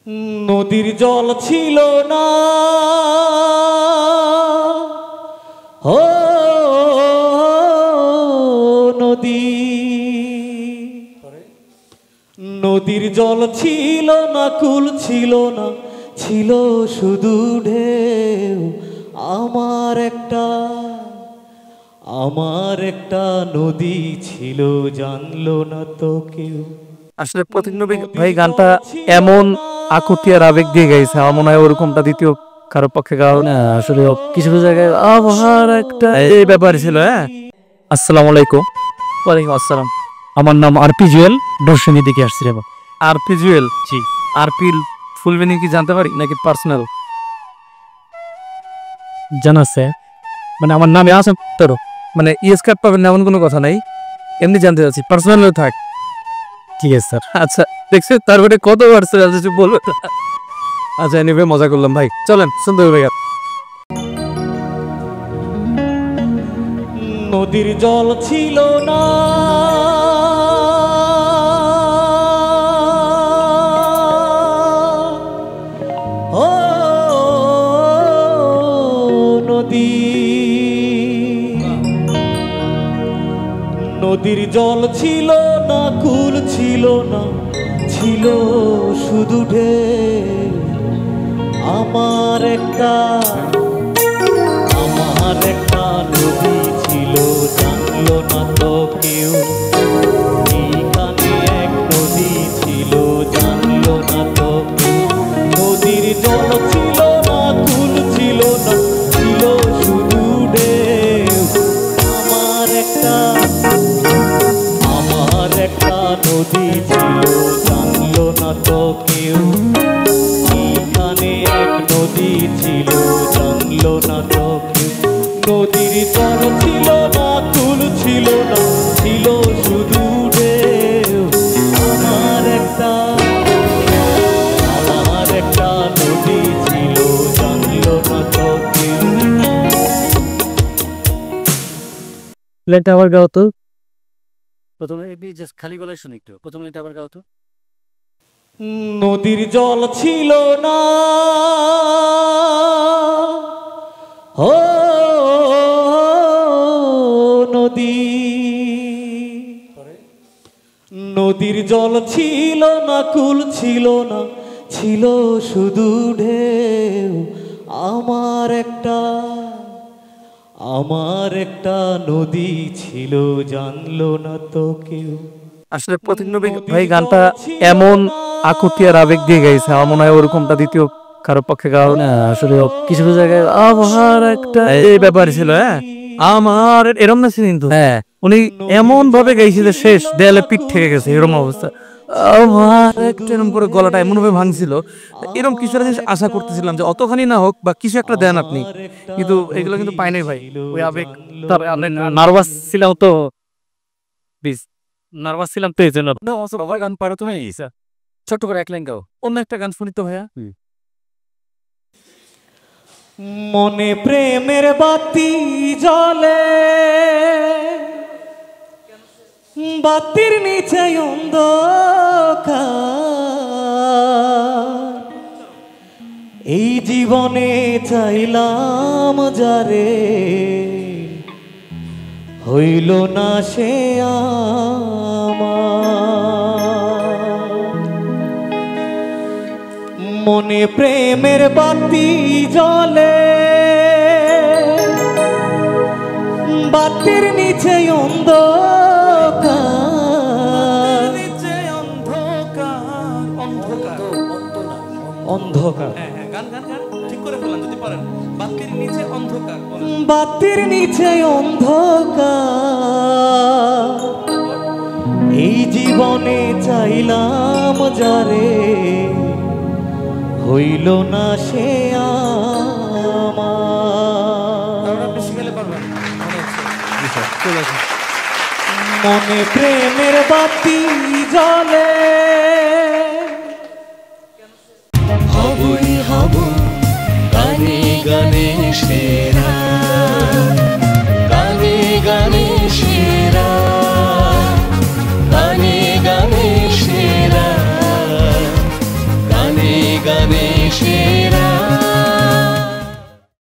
নদীর জল ছিল না, ও নদী, নদীর জল ছিল না, কুল ছিল না, ছিল শুধু ঢেউ। আমার একটা নদী ছিল, জানলো না তো কেউ। আসলে প্রতীক নবী ভাই গানটা এমন আকুতি আর আবেগ দিয়ে গাইছে, আমার মনে হয় ওরকমটা দ্বিতীয় কারো পক্ষে গাওয়া না। আসলে কিছু কিছু জায়গায় আবহাওয়ার একটা এই ব্যাপার ছিল। হ্যাঁ, আসসালামু আলাইকুম। ওয়ালাইকুম আসসালাম। আমার নাম আরপি জুয়েল, দর্শনী দিকে আসছি রে। আরপি জুয়েল? জি। আরপির ফুল মিনিং কি জানতে পারি নাকি পার্সোনাল জানাচ্ছে? মানে আমার নামে আছে তোর, মানে ইএস কার্ড পাবেন এমন কোনো কথা নাই, এমনি জানতে চাচ্ছি, পার্সোনাল থাক। ঠিক আছে স্যার। আচ্ছা দেখছি তারপরে কতবার স্যার বলবে। আচ্ছা এনিওয়ে মজা করলাম ভাই, চলেন সুন্দর ভাই। নদীর জল ছিল না, ও নদী, নদীর জল ছিল না, কুল ছিল না, ছিল শুধু ঢেউ। আমার একটা নদী ছিল, জানলো না তো কেউ। এইখানে এক নদী ছিল, জানলো না তো কেউ। নদীর জল ছিল না, কুল ছিল না, ছিল শুধু ঢেউ। আমার একটা নদী ছিল, জানলো না তো কেউ। এইখানে এক নদী ছিল, জানলো না তো কেউ। নদীর জল ছিল না, কুল ছিল না, ছিল শুধু ঢেউ। আমার একটা নদী ছিল, জানলো না তো কেউ। প্লেনটা আবার গাও তো, প্রথমে জাস্ট খালি গলায় শুনি একটু, প্রথমে এটা আবার গাও তো। নদীর জল ছিল না, ও নদী, নদীর জল ছিল না, কুল ছিল না, ছিল শুধু ঢেউ। আমার একটা নদী ছিল, জানলো না তো কেউ। আসলে প্রতীক নবী ভাই গানটা এমন আকুতি আর আবেগ দিয়ে গাইছে, আমার মনে হয় ওরকমটা দ্বিতীয় কারো পক্ষে গাওয়া না। আসলে কিছু কিছু জায়গায় আবহাওয়ার একটা এই ব্যাপার ছিল। হ্যাঁ, আমার এরম না ছিল কিন্তু। হ্যাঁ, উনি এমন ভাবে গাইছে যে শেষ দেয়ালে পিঠ থেকে গেছে, এরকম অবস্থা। আমার একটা এরকম করে গলাটা এমন ভাবে ভাঙছিল, এরকম কিছু একটা জিনিস আশা করতেছিলাম যে অতখানি না হোক বা কিছু একটা দেন আপনি, কিন্তু এগুলো কিন্তু পাই নাই ভাই। ওই আবেগ, নার্ভাস ছিলাম তো, প্লিজ নার্ভাস ছিলাম তো এই জন্য। সবাই গান পারো তুমি, ছোট্ট করে এক লাইন গাও, অন্য একটা গান শুনি তো ভাইয়া। মনে প্রেমের বাতি জ্বলে, বাতির নিচে অন্ধকার। এই জীবনে চাইলাম যারে, হইল না সে আমার। মনে প্রেমের বাতি জ্বলে, বাতির নিচে অন্ধকার, অন্ধকার। ঠিক করে বললাম যদি পারেন। বাতির নিচে অন্ধকার, বাতির নিচে অন্ধকার। এই জীবনে চাইলাম যারে, হইল না সে আমার। মনে প্রেমের বাতি জ্বলে, হবই হব গানে গানে সেরা, গানে গানে সেরা, গানে গানে সেরা, গানে গানে সে